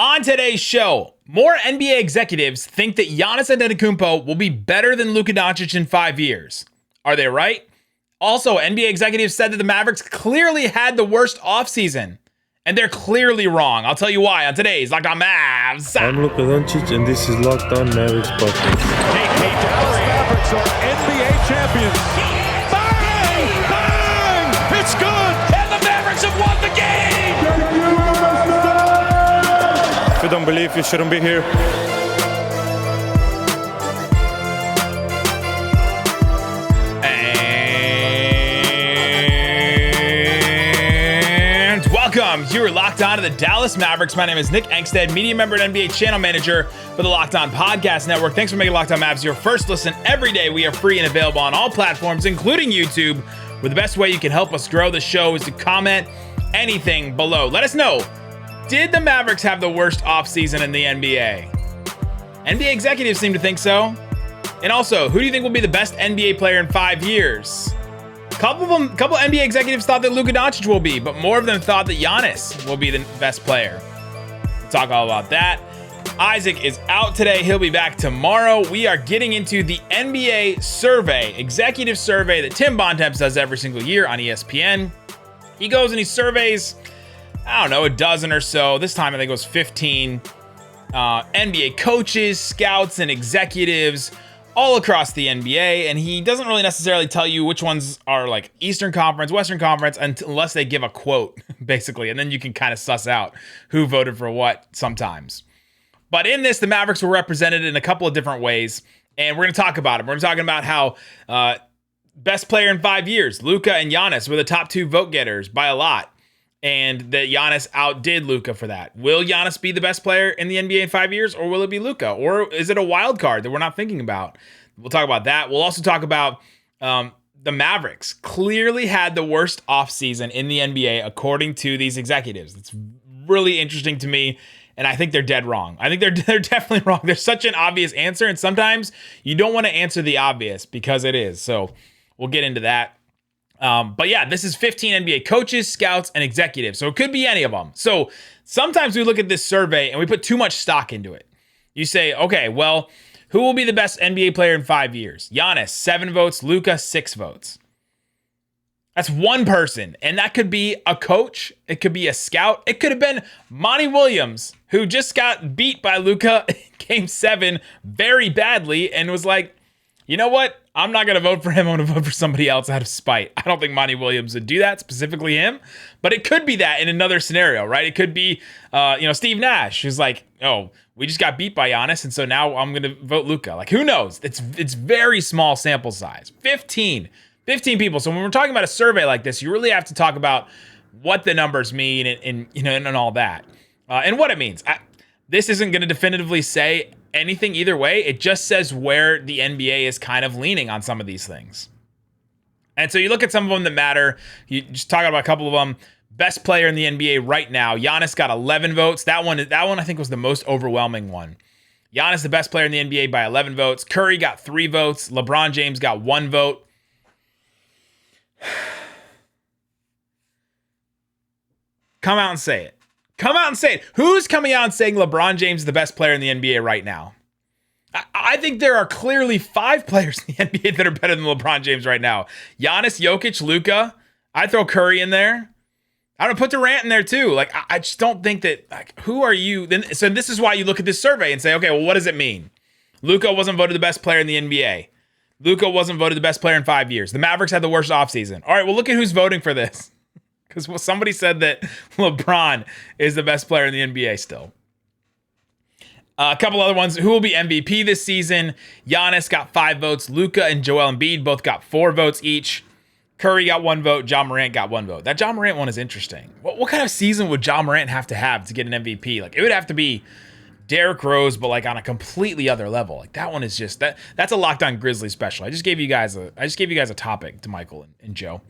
On today's show, more NBA executives think that Giannis Antetounmpo will be better than Luka Doncic in 5 years. Are they right? Also, NBA executives said that the Mavericks clearly had the worst offseason. And they're clearly wrong. I'll tell you why on today's Locked On Mavs. I'm Luka Doncic, and this is Locked On Mavericks podcast. Hey, Dallas Mavericks are NBA champions. Bang! Bang! It's good! And the Mavericks have won the game! If you don't believe, you shouldn't be here. And welcome. You're locked on to the Dallas Mavericks. My name is Nick Angstadt, media member and NBA channel manager for the Locked On Podcast Network. Thanks for making Locked On Mavs your first listen every day. We are free and available on all platforms, including YouTube, where the best way you can help us grow the show is to comment anything below. Let us know. Did the Mavericks have the worst offseason in the NBA? NBA executives seem to think so. And also, who do you think will be the best NBA player in 5 years? Couple NBA executives thought that Luka Doncic will be, but more of them thought that Giannis will be the best player. We'll talk all about that. Isaac is out today. He'll be back tomorrow. We are getting into the NBA survey, executive survey that Tim Bontemps does every single year on ESPN. He goes and he surveys, I don't know, a dozen or so. This time I think it was 15 NBA coaches, scouts, and executives all across the NBA. And he doesn't really necessarily tell you which ones are like Eastern Conference, Western Conference, unless they give a quote, basically. And then you can kind of suss out who voted for what sometimes. But in this, the Mavericks were represented in a couple of different ways. And we're going to talk about it. We're talking about how best player in 5 years, Luka and Giannis were the top two vote getters by a lot. And that Giannis outdid Luka for that. Will Giannis be the best player in the NBA in 5 years, or will it be Luka? Or is it a wild card that we're not thinking about? We'll talk about that. We'll also talk about the Mavericks clearly had the worst offseason in the NBA, according to these executives. It's really interesting to me, and I think they're dead wrong. I think they're definitely wrong. There's such an obvious answer, and sometimes you don't want to answer the obvious because it is. So we'll get into that. But yeah, this is 15 NBA coaches, scouts, and executives. So it could be any of them. So sometimes we look at this survey and we put too much stock into it. You say, okay, well, who will be the best NBA player in 5 years? Giannis, 7 votes. Luka, 6 votes. That's one person. And that could be a coach. It could be a scout. It could have been Monty Williams, who just got beat by Luka in Game 7 very badly and was like, you know what? I'm not going to vote for him. I'm going to vote for somebody else out of spite. I don't think Monty Williams would do that, specifically him. But it could be that in another scenario, right? It could be, Steve Nash, who's like, oh, we just got beat by Giannis, and so now I'm going to vote Luka. Like, who knows? It's very small sample size. 15 people. So when we're talking about a survey like this, you really have to talk about what the numbers mean and all that. And what it means. This isn't going to definitively say anything either way. It just says where the NBA is kind of leaning on some of these things. And so you look at some of them that matter. You just talk about a couple of them. Best player in the NBA right now, Giannis got 11 votes. That one I think was the most overwhelming one. Giannis, the best player in the NBA by 11 votes. Curry got 3 votes. LeBron James got 1 vote. Come out and say it. Come out and say it. Who's coming out and saying LeBron James is the best player in the NBA right now? I think there are clearly 5 players in the NBA that are better than LeBron James right now. Giannis, Jokic, Luka. I'd throw Curry in there. I would put Durant in there too. Like, I just don't think that, like, who are you? So this is why you look at this survey and say, okay, well, what does it mean? Luka wasn't voted the best player in the NBA. Luka wasn't voted the best player in 5 years. The Mavericks had the worst offseason. All right, well, look at who's voting for this. Because somebody said that LeBron is the best player in the NBA still. A couple other ones. Who will be MVP this season? Giannis got 5 votes. Luka and Joel Embiid both got 4 votes each. Curry got 1 vote. Ja Morant got 1 vote. That Ja Morant one is interesting. What kind of season would Ja Morant have to get an MVP? Like, it would have to be Derrick Rose, but like on a completely other level. Like, that one is just that's a Locked On Grizzlies special. I just gave you guys a topic to Michael and Joe,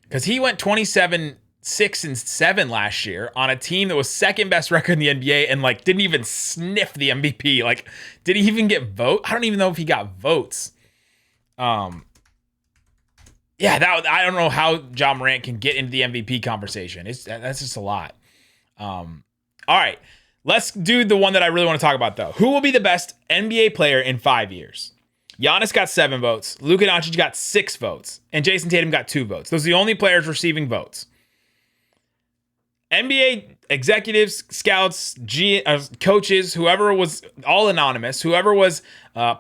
because he went 27-6-7 last year on a team that was second best record in the NBA and like didn't even sniff the MVP. Like, did he even get vote? I don't even know if he got votes. I don't know how Ja Morant can get into the MVP conversation. That's just a lot. All right. Let's do the one that I really want to talk about, though. Who will be the best NBA player in 5 years? Giannis got 7 votes. Luka Doncic got 6 votes. And Jayson Tatum got 2 votes. Those are the only players receiving votes. NBA executives, scouts, coaches, whoever was all anonymous, whoever was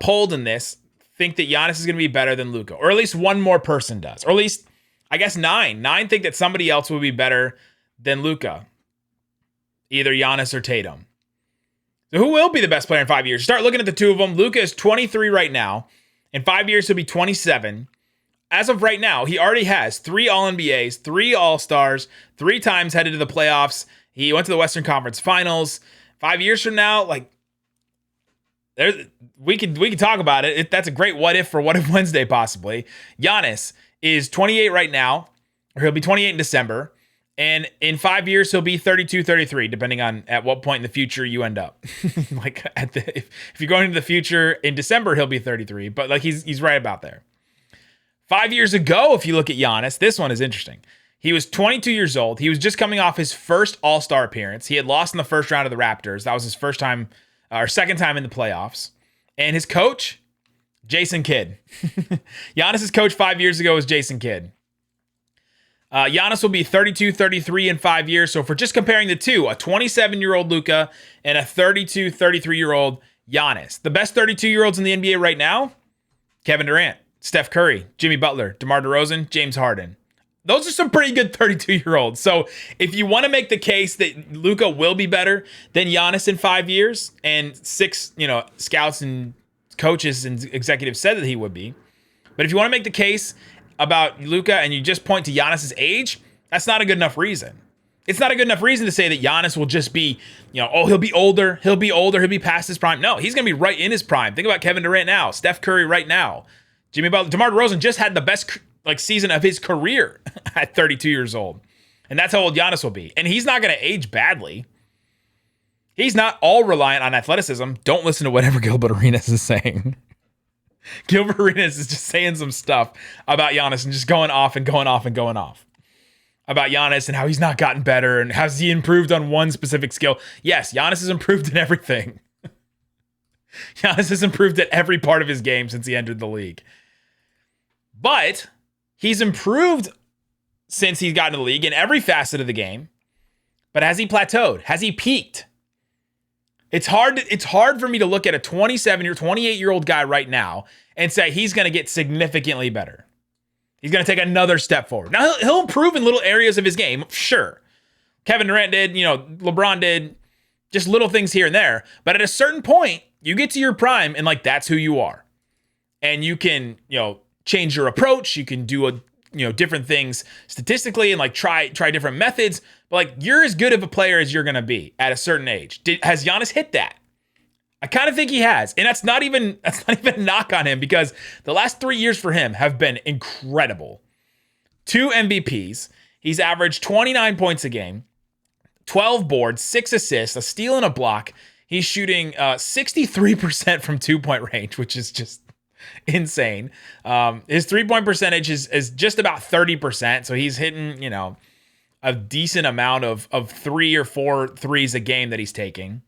polled in this, think that Giannis is going to be better than Luka. Or at least one more person does. Or at least, I guess 9. 9 think that somebody else will be better than Luka. Either Giannis or Tatum. So who will be the best player in 5 years? Start looking at the two of them. Luka is 23 right now. In 5 years, he'll be 27. As of right now, he already has 3 All-NBAs, 3 All-Stars, 3 times headed to the playoffs. He went to the Western Conference Finals. 5 years from now, like, we could talk about it. That's a great what if for What If Wednesday, possibly. Giannis is 28 right now, or he'll be 28 in December. And in 5 years, he'll be 32, 33, depending on at what point in the future you end up. Like if you're going into the future in December, he'll be 33. But like he's right about there. 5 years ago, if you look at Giannis, this one is interesting. He was 22 years old. He was just coming off his first All-Star appearance. He had lost in the first round of the Raptors. That was his first time, or second time in the playoffs. And his coach, Jason Kidd. Giannis's coach 5 years ago was Jason Kidd. Giannis will be 32, 33 in 5 years. So if we're just comparing the two, a 27-year-old Luka and a 32, 33-year-old Giannis. The best 32-year-olds in the NBA right now, Kevin Durant, Steph Curry, Jimmy Butler, DeMar DeRozan, James Harden. Those are some pretty good 32-year-olds. So if you want to make the case that Luka will be better than Giannis in 5 years, and 6, scouts and coaches and executives said that he would be. But if you want to make the case about Luka and you just point to Giannis's age, that's not a good enough reason. It's not a good enough reason to say that Giannis will just be, he'll be older, he'll be past his prime. No, he's going to be right in his prime. Think about Kevin Durant now, Steph Curry right now, Jimmy Butler. DeMar DeRozan just had the best season of his career at 32 years old. And that's how old Giannis will be. And he's not going to age badly. He's not all reliant on athleticism. Don't listen to whatever Gilbert Arenas is saying. Gilbert Arenas is just saying some stuff about Giannis and just going off about Giannis and how he's not gotten better and has he improved on one specific skill. Yes, Giannis has improved in everything. Giannis has improved at every part of his game since he entered the league. But he's improved since he's gotten to the league in every facet of the game. But has he plateaued? Has he peaked? It's hard for me to look at a 28-year-old guy right now and say he's going to get significantly better. He's going to take another step forward. Now, he'll improve in little areas of his game, sure. Kevin Durant did, LeBron did, just little things here and there. But at a certain point, you get to your prime and that's who you are. And you can, change your approach. You can do different things statistically and try different methods. But you're as good of a player as you're going to be at a certain age. Has Giannis hit that? I kind of think he has. And that's not even a knock on him because the last 3 years for him have been incredible. 2 MVPs. He's averaged 29 points a game, 12 boards, 6 assists, a steal and a block. He's shooting 63% from 2-point range, which is just insane. His 3-point percentage is just about 30%. So he's hitting, a decent amount of 3 or 4 threes a game that he's taking.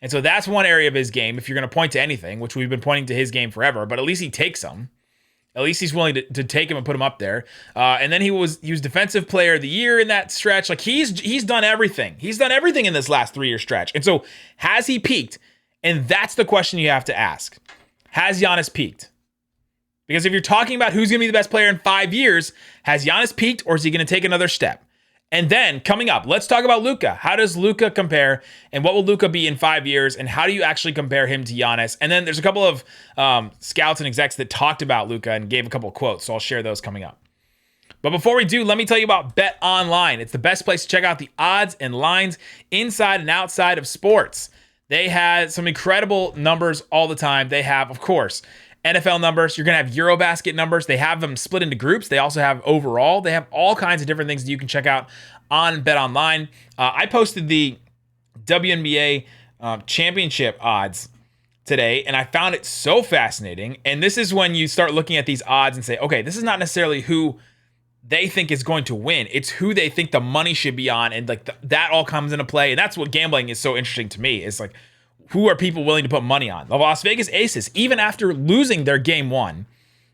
And so that's one area of his game. If you're going to point to anything, which we've been pointing to his game forever, but at least he takes them. At least he's willing to take him and put him up there. And then he was defensive player of the year in that stretch. He's done everything. He's done everything in this last 3-year stretch. And so has he peaked? And that's the question you have to ask. Has Giannis peaked? Because if you're talking about who's going to be the best player in 5 years, has Giannis peaked or is he going to take another step? And then coming up, let's talk about Luka. How does Luka compare and what will Luka be in 5 years? And how do you actually compare him to Giannis? And then there's a couple of scouts and execs that talked about Luka and gave a couple of quotes. So I'll share those coming up. But before we do, let me tell you about BetOnline. It's the best place to check out the odds and lines inside and outside of sports. They had some incredible numbers all the time. They have, of course, NFL numbers. You're going to have Eurobasket numbers. They have them split into groups. They also have overall. They have all kinds of different things that you can check out on BetOnline. I posted the WNBA championship odds today, and I found it so fascinating. And this is when you start looking at these odds and say, okay, this is not necessarily who they think is going to win. It's who they think the money should be on. And like that all comes into play. And that's what gambling is so interesting to me. Is like, who are people willing to put money on? The Las Vegas Aces, even after losing their game one,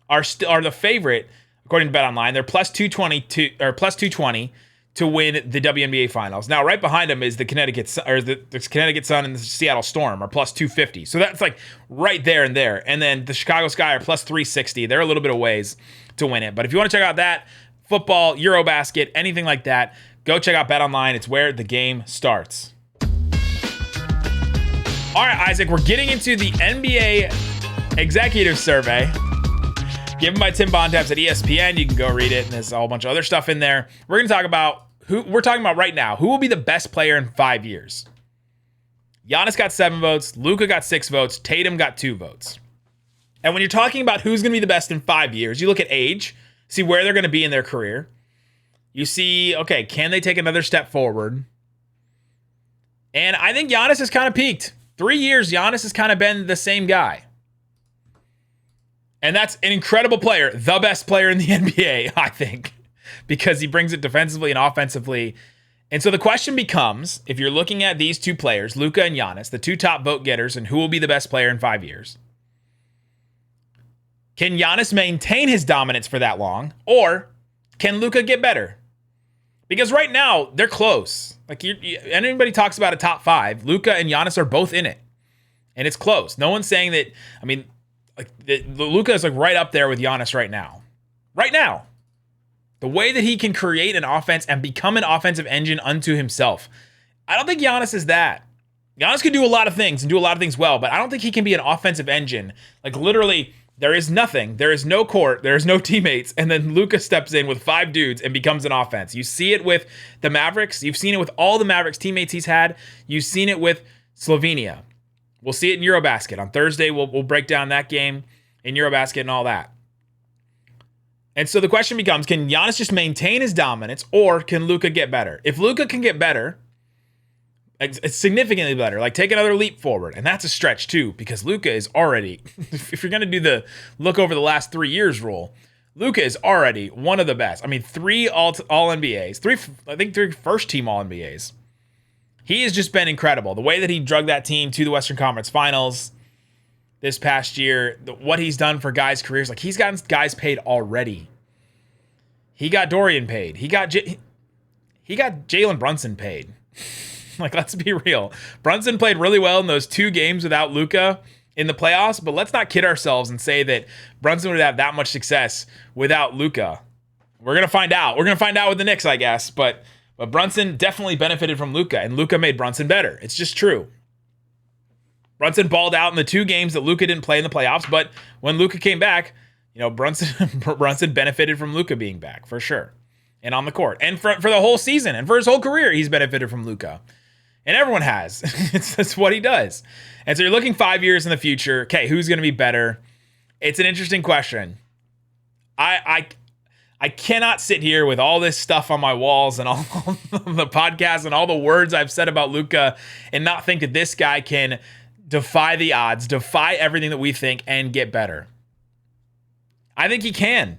are the favorite, according to BetOnline. They're plus 220 to win the WNBA Finals. Now, right behind them is the Connecticut Sun and the Seattle Storm are plus 250. So that's like right there and there. And then the Chicago Sky are plus 360. They're a little bit of ways to win it. But if you want to check out that, football, Eurobasket, anything like that, go check out BetOnline. It's where the game starts. All right, Isaac, we're getting into the NBA executive survey given by Tim Bontemps at ESPN. You can go read it, and there's a whole bunch of other stuff in there. We're going to talk about right now. Who will be the best player in 5 years? Giannis got 7 votes. Luka got 6 votes. Tatum got 2 votes. And when you're talking about who's going to be the best in 5 years, you look at age, see where they're going to be in their career. You see, okay, can they take another step forward? And I think Giannis has kind of peaked. 3 years, Giannis has kind of been the same guy. And that's an incredible player, the best player in the NBA, I think, because he brings it defensively and offensively. And so the question becomes, if you're looking at these two players, Luka and Giannis, the two top vote getters, and who will be the best player in 5 years, can Giannis maintain his dominance for that long, or can Luka get better? Because right now, they're close. Like, anybody talks about a top 5, Luka and Giannis are both in it. And it's close. No one's saying that, I mean, like Luka is like right up there with Giannis right now. Right now. The way that he can create an offense and become an offensive engine unto himself. I don't think Giannis is that. Giannis can do a lot of things and do a lot of things well, but I don't think he can be an offensive engine. Like, literally, there is nothing. There is no court. There is no teammates. And then Luka steps in with 5 dudes and becomes an offense. You see it with the Mavericks. You've seen it with all the Mavericks teammates he's had. You've seen it with Slovenia. We'll see it in Eurobasket. On Thursday, we'll break down that game in Eurobasket and all that. And so the question becomes, can Giannis just maintain his dominance, or can Luka get better? If Luka can get better, it's significantly better, like take another leap forward. And that's a stretch too, because Luka is already, if you're going to do the look over the last 3 years rule, Luka is already one of the best. I mean, 3 all NBAs, 3 first team all NBAs. He has just been incredible. The way that he drug that team to the Western Conference Finals this past year, what he's done for guys' careers, like he's gotten guys paid already. He got Dorian paid. He got Jalen Brunson paid. Like, let's be real. Brunson played really well in those 2 games without Luka in the playoffs, but let's not kid ourselves and say that Brunson would have that much success without Luka. We're going to find out. We're going to find out with the Knicks, I guess, but Brunson definitely benefited from Luka, and Luka made Brunson better. It's just true. Brunson balled out in the 2 games that Luka didn't play in the playoffs, but when Luka came back, Brunson benefited from Luka being back, for sure, and on the court. And for the whole season, and for his whole career, he's benefited from Luka. And everyone has. That's what he does. And so you're looking 5 years in the future. Okay, who's going to be better? It's an interesting question. I cannot sit here with all this stuff on my walls and all the podcasts and all the words I've said about Luka and not think that this guy can defy the odds, defy everything that we think, and get better. I think he can,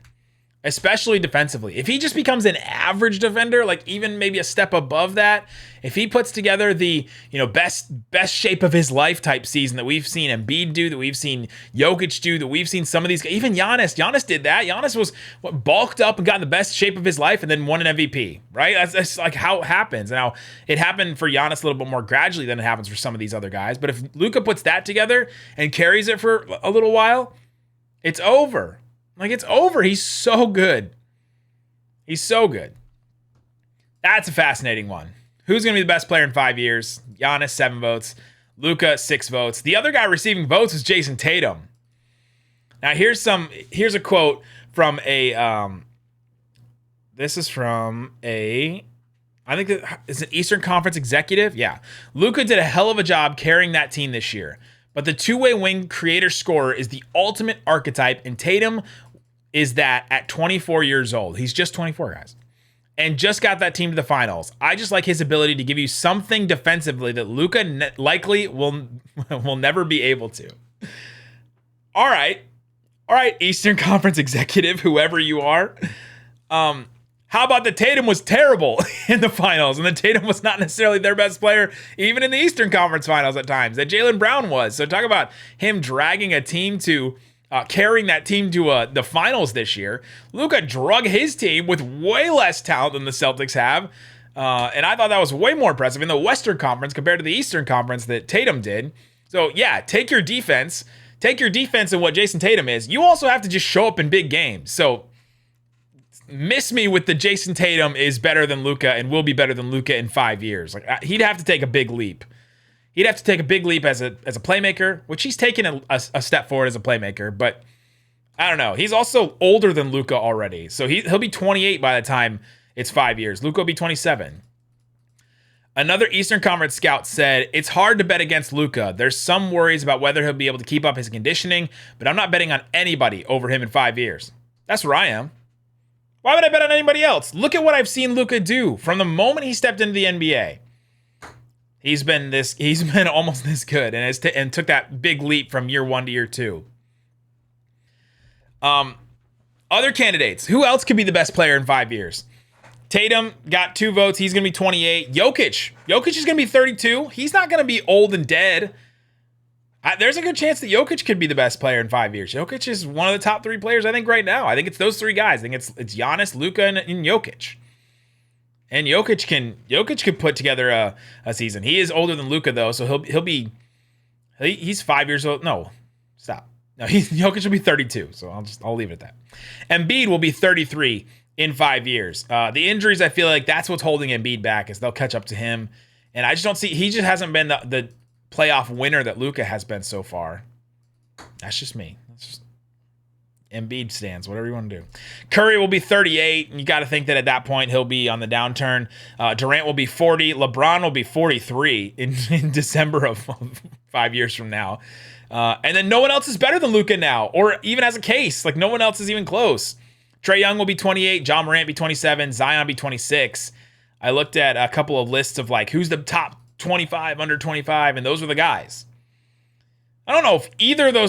especially defensively. If he just becomes an average defender, like even maybe a step above that, if he puts together the best shape of his life type season that we've seen Embiid do, that we've seen Jokic do, that we've seen some of these, even Giannis did that. Giannis was bulked up and got in the best shape of his life and then won an MVP, right? That's like how it happens. Now, it happened for Giannis a little bit more gradually than it happens for some of these other guys. But if Luka puts that together and carries it for a little while, it's over. Like, it's over. He's so good. He's so good. That's a fascinating one. Who's going to be the best player in 5 years? Giannis, 7 votes. Luka, 6 votes. The other guy receiving votes is Jayson Tatum. Now, here's a quote from this is from I think it's an Eastern Conference executive. Yeah. Luka did a hell of a job carrying that team this year. But the two-way wing creator scorer is the ultimate archetype, and Tatum is that at 24 years old. He's just 24, guys. And just got that team to the finals. I just like his ability to give you something defensively that Luka likely will never be able to. All right, Eastern Conference executive, whoever you are. How about that Tatum was terrible in the finals, and that Tatum was not necessarily their best player, even in the Eastern Conference Finals at times, that Jaylen Brown was. So talk about him dragging a team to, carrying that team to the finals this year. Luka drug his team with way less talent than the Celtics have, and I thought that was way more impressive in the Western Conference compared to the Eastern Conference that Tatum did. So yeah, take your defense and what Jayson Tatum is. You also have to just show up in big games. So miss me with the Jayson Tatum is better than Luka and will be better than Luka in 5 years. Like, he'd have to take a big leap. He'd have to take a big leap as a playmaker, which he's taken a step forward as a playmaker. But I don't know. He's also older than Luka already, so he'll be 28 by the time it's 5 years. Luka will be 27. Another Eastern Conference scout said, it's hard to bet against Luka. There's some worries about whether he'll be able to keep up his conditioning, but I'm not betting on anybody over him in 5 years. That's where I am. Why would I bet on anybody else? Look at what I've seen Luka do from the moment he stepped into the NBA. He's been almost this good, and took that big leap from year 1 to year 2. Other candidates. Who else could be the best player in 5 years? Tatum got 2 votes. He's going to be 28. Jokic is going to be 32. He's not going to be old and dead. There's a good chance that Jokic could be the best player in 5 years. Jokic is one of the top 3 players, I think, right now. I think it's those 3 guys. I think it's Giannis, Luka, and Jokic. And Jokic could put together a season. He is older than Luka, though, so he's 5 years old. No, stop. No, Jokic will be 32, so I'll leave it at that. Embiid will be 33 in 5 years. The injuries, I feel like that's what's holding Embiid back, is they'll catch up to him. And I just don't see, he just hasn't been the playoff winner that Luka has been so far. That's just me. That's just Embiid stands, whatever you want to do. Curry will be 38, and you got to think that at that point he'll be on the downturn. Durant will be 40. LeBron will be 43 in December of 5 years from now. And then no one else is better than Luka now, or even as a case. Like, no one else is even close. Trae Young will be 28. John Morant be 27. Zion be 26. I looked at a couple of lists of like who's the top 25, under 25, and those were the guys. I don't know if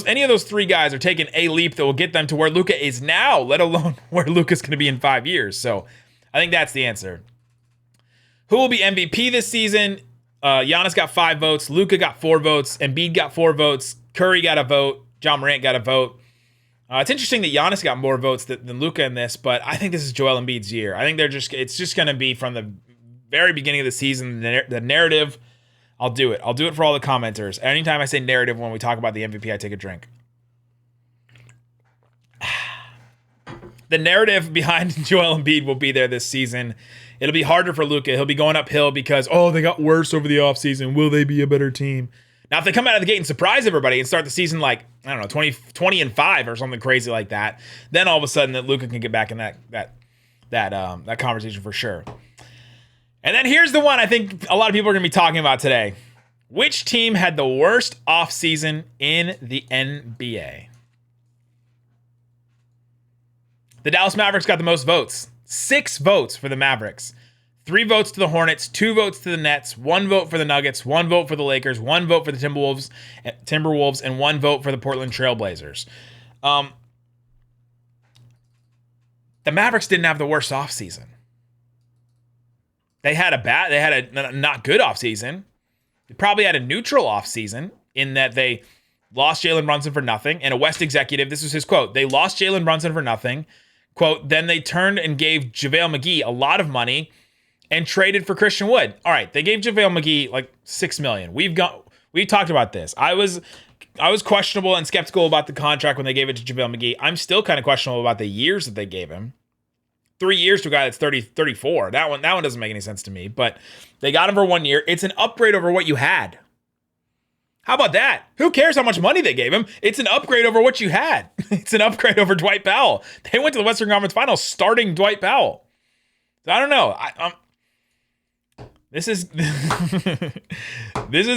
any of those 3 guys are taking a leap that will get them to where Luka is now, let alone where Luka's going to be in 5 years. So I think that's the answer. Who will be MVP this season? Giannis got 5 votes. Luka got 4 votes. Embiid got 4 votes. Curry got a vote. John Morant got a vote. It's interesting that Giannis got more votes than Luka in this, but I think this is Joel Embiid's year. I think it's just going to be from the very beginning of the season, the narrative. I'll do it. I'll do it for all the commenters. Anytime I say narrative when we talk about the MVP, I take a drink. The narrative behind Joel Embiid will be there this season. It'll be harder for Luka. He'll be going uphill because, they got worse over the offseason. Will they be a better team? Now, if they come out of the gate and surprise everybody and start the season like, 20-5 or something crazy like that, then all of a sudden that Luka can get back in that conversation for sure. And then here's the one I think a lot of people are going to be talking about today. Which team had the worst offseason in the NBA? The Dallas Mavericks got the most votes. 6 votes for the Mavericks. 3 votes to the Hornets, 2 votes to the Nets, 1 vote for the Nuggets, 1 vote for the Lakers, 1 vote for the Timberwolves, and 1 vote for the Portland Trailblazers. The Mavericks didn't have the worst offseason. They had a not good offseason. They probably had a neutral offseason in that they lost Jalen Brunson for nothing. And a West executive, this was his quote, they lost Jalen Brunson for nothing. Quote, then they turned and gave JaVale McGee a lot of money and traded for Christian Wood. All right, they gave JaVale McGee like $6 million. We talked about this. I was questionable and skeptical about the contract when they gave it to JaVale McGee. I'm still kind of questionable about the years that they gave him. 3 years to a guy that's 34. That one doesn't make any sense to me, but they got him for 1 year. It's an upgrade over what you had. How about that? Who cares how much money they gave him? It's an upgrade over what you had. It's an upgrade over Dwight Powell. They went to the Western Conference Finals starting Dwight Powell. So I don't know. This is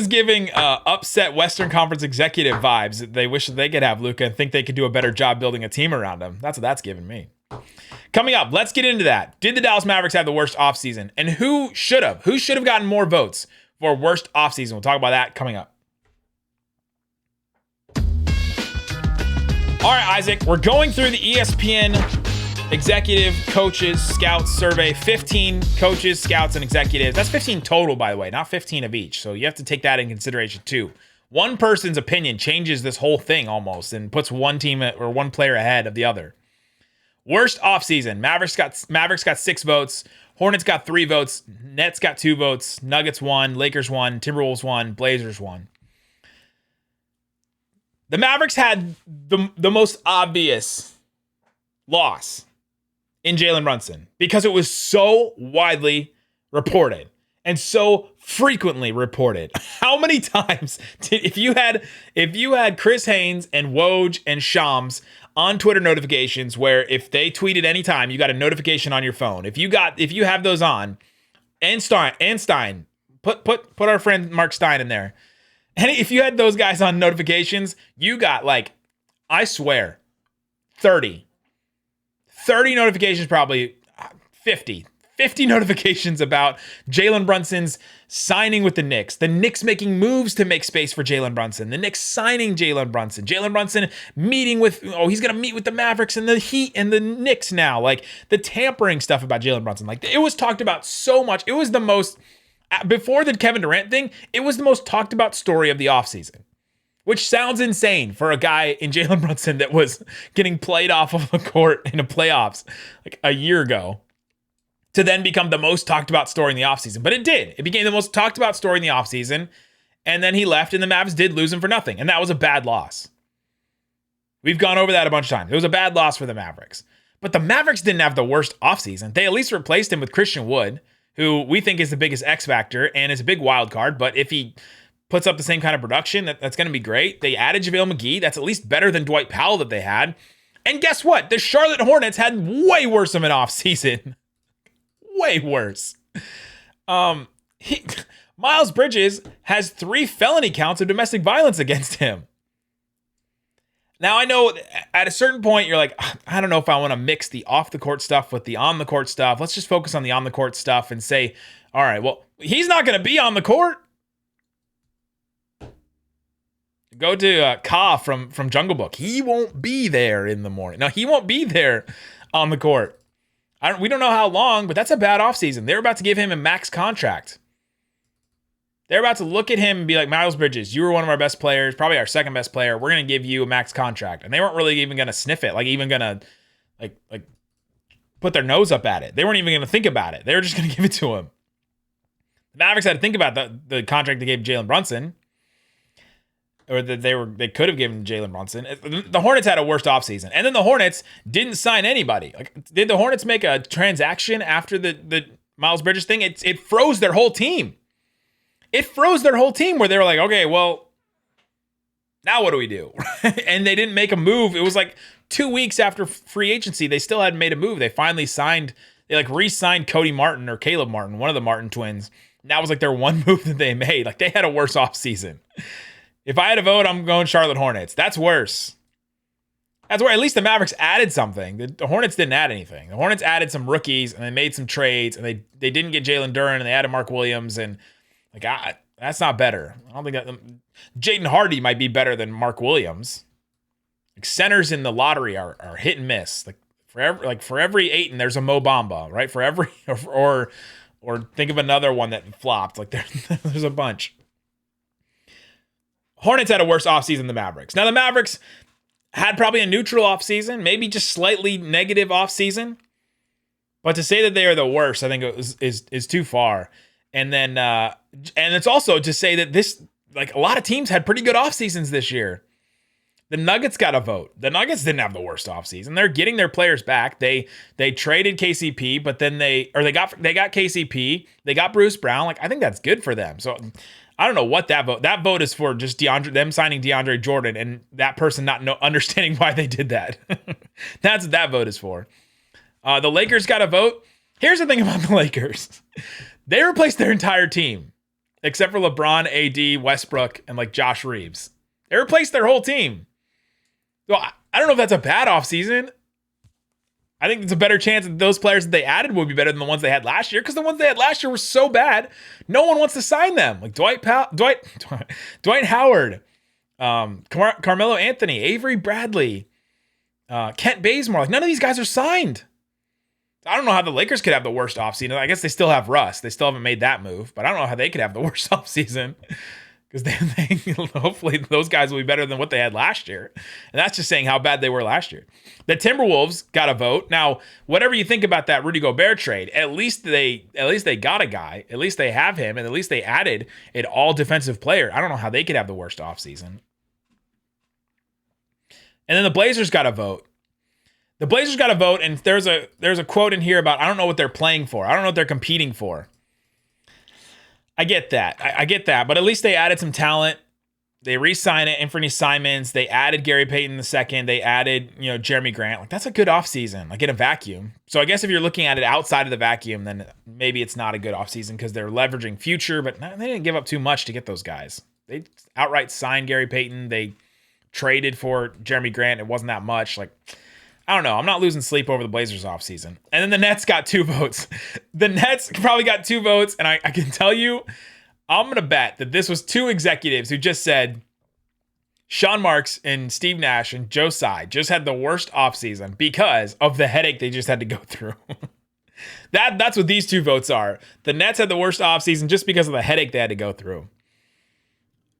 giving upset Western Conference executive vibes. They wish that they could have Luka and think they could do a better job building a team around him. That's what that's giving me. Coming up, let's get into that. Did the Dallas Mavericks have the worst offseason? And who should have? Who should have gotten more votes for worst offseason? We'll talk about that coming up. All right, Isaac, we're going through the ESPN executive, coaches, scouts survey. 15 coaches, scouts, and executives. That's 15 total, by the way, not 15 of each. So you have to take that in consideration too. One person's opinion changes this whole thing almost and puts one team or one player ahead of the other. Worst offseason. Mavericks got 6 votes. Hornets got 3 votes. Nets got 2 votes. Nuggets 1. Lakers 1. Timberwolves 1. Blazers 1. The Mavericks had the most obvious loss in Jalen Brunson because it was so widely reported and so frequently reported. How many times if you had Chris Haynes and Woj and Shams on Twitter notifications where if they tweeted anytime, you got a notification on your phone. If you have those on, and Stein, put our friend Mark Stein in there. And if you had those guys on notifications, you got I swear, 30 notifications, probably 50 notifications about Jalen Brunson's signing with the Knicks making moves to make space for Jalen Brunson, the Knicks signing Jalen Brunson meeting with, he's going to meet with the Mavericks and the Heat and the Knicks now, the tampering stuff about Jalen Brunson. It was talked about so much. It was the most, before the Kevin Durant thing, it was the most talked about story of the offseason. Which sounds insane for a guy in Jalen Brunson that was getting played off of the court in the playoffs a year ago to then become the most talked about story in the offseason. But it did. It became the most talked about story in the offseason. And then he left and the Mavs did lose him for nothing. And that was a bad loss. We've gone over that a bunch of times. It was a bad loss for the Mavericks. But the Mavericks didn't have the worst offseason. They at least replaced him with Christian Wood, who we think is the biggest X factor and is a big wild card. But if he puts up the same kind of production, that's going to be great. They added JaVale McGee. That's at least better than Dwight Powell that they had. And guess what? The Charlotte Hornets had way worse of an offseason. Way worse. Miles Bridges has 3 felony counts of domestic violence against him. Now, I know at a certain point, you're like, I don't know if I want to mix the off-the-court stuff with the on-the-court stuff. Let's just focus on the on-the-court stuff and say, all right, well, he's not going to be on the court. Go to Ka from Jungle Book. He won't be there in the morning. No, he won't be there on the court. We don't know how long, but that's a bad offseason. They're about to give him a max contract. They're about to look at him and be like, Miles Bridges, you were one of our best players, probably our second best player. We're going to give you a max contract. And they weren't really even going to sniff it, even going to like put their nose up at it. They weren't even going to think about it. They were just going to give it to him. The Mavericks had to think about the contract they gave Jalen Brunson. Or that they could have given Jalen Brunson. The Hornets had a worst offseason. And then the Hornets didn't sign anybody. Did the Hornets make a transaction after the Miles Bridges thing? It froze their whole team. It froze their whole team where they were like, okay, well, now what do we do? And they didn't make a move. It was 2 weeks after free agency. They still hadn't made a move. They finally signed, they re-signed Cody Martin or Caleb Martin, one of the Martin twins. And that was their one move that they made. They had a worse offseason. If I had a vote, I'm going Charlotte Hornets. That's worse. That's where at least the Mavericks added something. The Hornets didn't add anything. The Hornets added some rookies and they made some trades and they didn't get Jalen Duren and they added Mark Williams and that's not better. I don't think that Jaden Hardy might be better than Mark Williams. Centers in the lottery are hit and miss. For every Ayton, there's a Mo Bamba, right? For every or think of another one that flopped. There's a bunch. Hornets had a worse offseason than the Mavericks. Now, the Mavericks had probably a neutral offseason, maybe just slightly negative offseason. But to say that they are the worst, I think is too far. And then, and it's also to say that this, a lot of teams had pretty good off seasons this year. The Nuggets got a vote. The Nuggets didn't have the worst offseason. They're getting their players back. They traded KCP, but then they got KCP. They got Bruce Brown. I think that's good for them. So I don't know what that vote is for. Just them signing DeAndre Jordan and that person not understanding why they did that. That's what that vote is for. The Lakers got a vote. Here's the thing about the Lakers. They replaced their entire team except for LeBron, AD, Westbrook, and Josh Reeves. They replaced their whole team. So I don't know if that's a bad offseason. I think it's a better chance that those players that they added would be better than the ones they had last year because the ones they had last year were so bad, no one wants to sign them. Dwight Howard, Carmelo Anthony, Avery Bradley, Kent Bazemore. None of these guys are signed. I don't know how the Lakers could have the worst offseason. I guess they still have Russ. They still haven't made that move, but I don't know how they could have the worst offseason because they hopefully those guys will be better than what they had last year. And that's just saying how bad they were last year. The Timberwolves got a vote. Now, whatever you think about that Rudy Gobert trade, at least they got a guy. At least they have him, and at least they added an all defensive player. I don't know how they could have the worst offseason. And then the Blazers got a vote. The Blazers got a vote, and there's a quote in here about I don't know what they're playing for. I don't know what they're competing for. I get that. I get that. But at least they added some talent. They re-signed it, Anthony Simons. They added Gary Payton II. They added, Jeremy Grant. Like, that's a good offseason, like in a vacuum. So I guess if you're looking at it outside of the vacuum, then maybe it's not a good offseason because they're leveraging future, but they didn't give up too much to get those guys. They outright signed Gary Payton. They traded for Jeremy Grant. It wasn't that much. Like, I don't know. I'm not losing sleep over the Blazers offseason. And then the Nets got 2 votes. The Nets probably got 2 votes. And I can tell you, I'm going to bet that this was 2 executives who just said Sean Marks and Steve Nash and Joe Tsai just had the worst offseason because of the headache they just had to go through. That's what these 2 votes are. The Nets had the worst offseason just because of the headache they had to go through.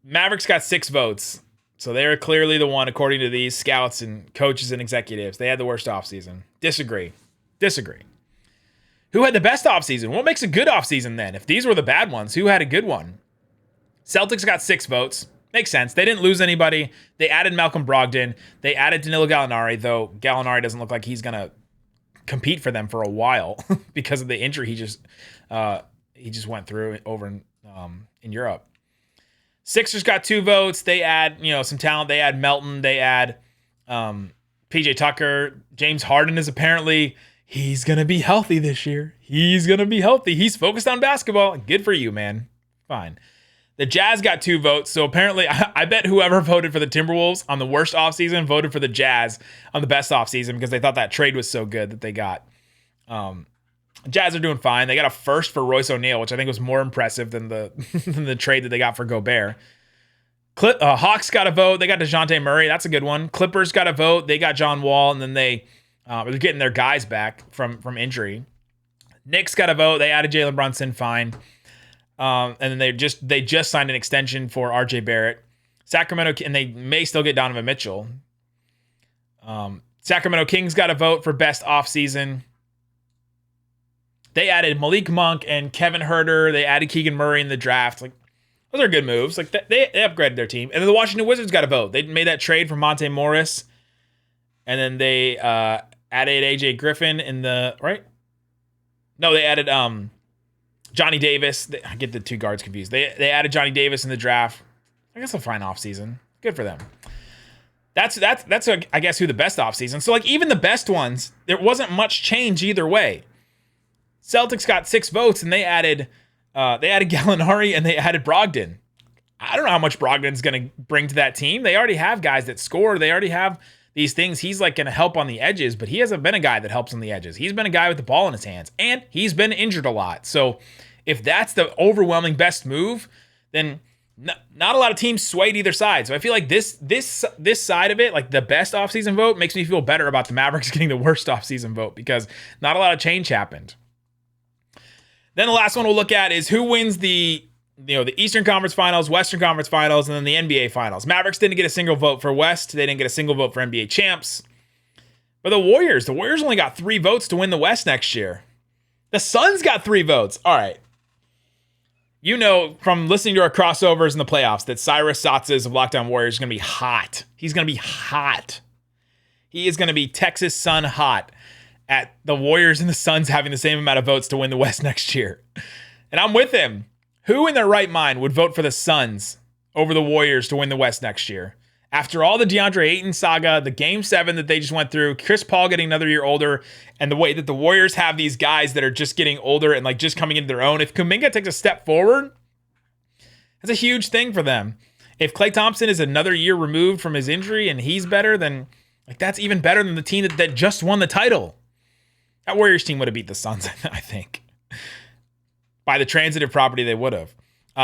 Mavericks got 6 votes. So they're clearly the one, according to these scouts and coaches and executives. They had the worst offseason. Disagree. Who had the best offseason? What makes a good offseason then? If these were the bad ones, who had a good one? Celtics got 6 votes. Makes sense. They didn't lose anybody. They added Malcolm Brogdon. They added Danilo Gallinari, though Gallinari doesn't look like he's going to compete for them for a while because of the injury he just went through over in Europe. Sixers got 2 votes. They add, some talent. They add Melton. They add PJ Tucker. James Harden is apparently, he's going to be healthy this year. He's going to be healthy. He's focused on basketball. Good for you, man. Fine. The Jazz got 2 votes. So apparently, I bet whoever voted for the Timberwolves on the worst offseason voted for the Jazz on the best offseason because they thought that trade was so good that they got. Jazz are doing fine. They got a first for Royce O'Neal, which I think was more impressive than the trade that they got for Gobert. Hawks got a vote. They got DeJounte Murray. That's a good one. Clippers got a vote. They got John Wall, and then they're getting their guys back from injury. Knicks got a vote. They added Jalen Brunson. Fine. And then they just signed an extension for RJ Barrett. Sacramento, and they may still get Donovan Mitchell. Sacramento Kings got a vote for best offseason. They added Malik Monk and Kevin Huerter. They added Keegan Murray in the draft. Like, those are good moves. Like, they upgraded their team. And then the Washington Wizards got a vote. They made that trade for Monte Morris. And then they added AJ Griffin in the right. No, they added Johnny Davis. I get the 2 guards confused. They added Johnny Davis in the draft. I guess a fine offseason. Good for them. That's I guess who the best offseason. So like even the best ones, there wasn't much change either way. Celtics got 6 votes, and they added Gallinari and they added Brogdon. I don't know how much Brogdon's going to bring to that team. They already have guys that score. They already have these things. He's like going to help on the edges, but he hasn't been a guy that helps on the edges. He's been a guy with the ball in his hands, and he's been injured a lot. So if that's the overwhelming best move, then not a lot of teams swayed either side. So I feel like this side of it, like the best offseason vote, makes me feel better about the Mavericks getting the worst offseason vote because not a lot of change happened. Then the last one we'll look at is who wins the Eastern Conference Finals, Western Conference Finals, and then the NBA Finals. Mavericks didn't get a single vote for West. They didn't get a single vote for NBA champs. But the Warriors only got 3 votes to win the West next year. The Suns got 3 votes. All right. You know from listening to our crossovers in the playoffs that Cyrus Satsas of Locked On Warriors is going to be hot. He's going to be hot. He is going to be Texas Sun hot at the Warriors and the Suns having the same amount of votes to win the West next year. And I'm with him. Who in their right mind would vote for the Suns over the Warriors to win the West next year? After all the DeAndre Ayton saga, the Game 7 that they just went through, Chris Paul getting another year older, and the way that the Warriors have these guys that are just getting older and like just coming into their own. If Kuminga takes a step forward, that's a huge thing for them. If Klay Thompson is another year removed from his injury and he's better, then like that's even better than the team that just won the title. That Warriors team would have beat the Suns, I think. By the transitive property, they would have.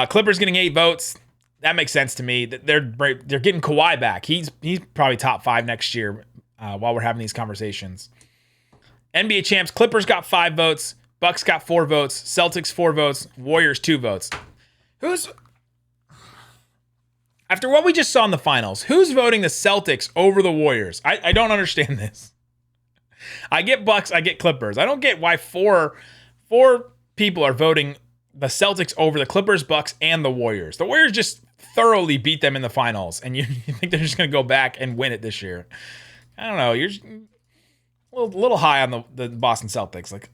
Clippers getting 8 votes. That makes sense to me. They're getting Kawhi back. He's probably top 5 next year while we're having these conversations. NBA champs, Clippers got 5 votes. Bucks got 4 votes. Celtics 4 votes. Warriors 2 votes. After what we just saw in the finals, who's voting the Celtics over the Warriors? I don't understand this. I get Bucks, I get Clippers. I don't get why four people are voting the Celtics over the Clippers, Bucks, and the Warriors. The Warriors just thoroughly beat them in the finals, and you think they're just going to go back and win it this year. I don't know. You're a little high on the Boston Celtics. Like,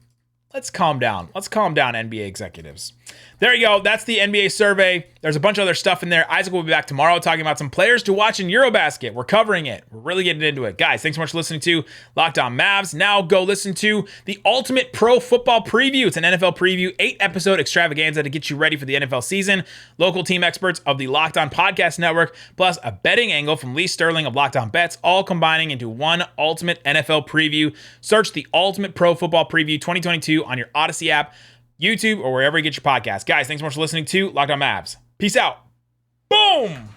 let's calm down. Let's calm down, NBA executives. There you go. That's the NBA survey. There's a bunch of other stuff in there. Isaac will be back tomorrow talking about some players to watch in Eurobasket. We're covering it. We're really getting into it. Guys, thanks so much for listening to Locked On Mavs. Now go listen to the Ultimate Pro Football Preview. It's an NFL preview, 8-episode extravaganza to get you ready for the NFL season. Local team experts of the Locked On Podcast Network, plus a betting angle from Lee Sterling of Locked On Bets, all combining into one ultimate NFL preview. Search the Ultimate Pro Football Preview 2022 on your Odyssey app, YouTube, or wherever you get your podcast. Guys, thanks so much for listening to Locked On Mavs. Peace out. Boom!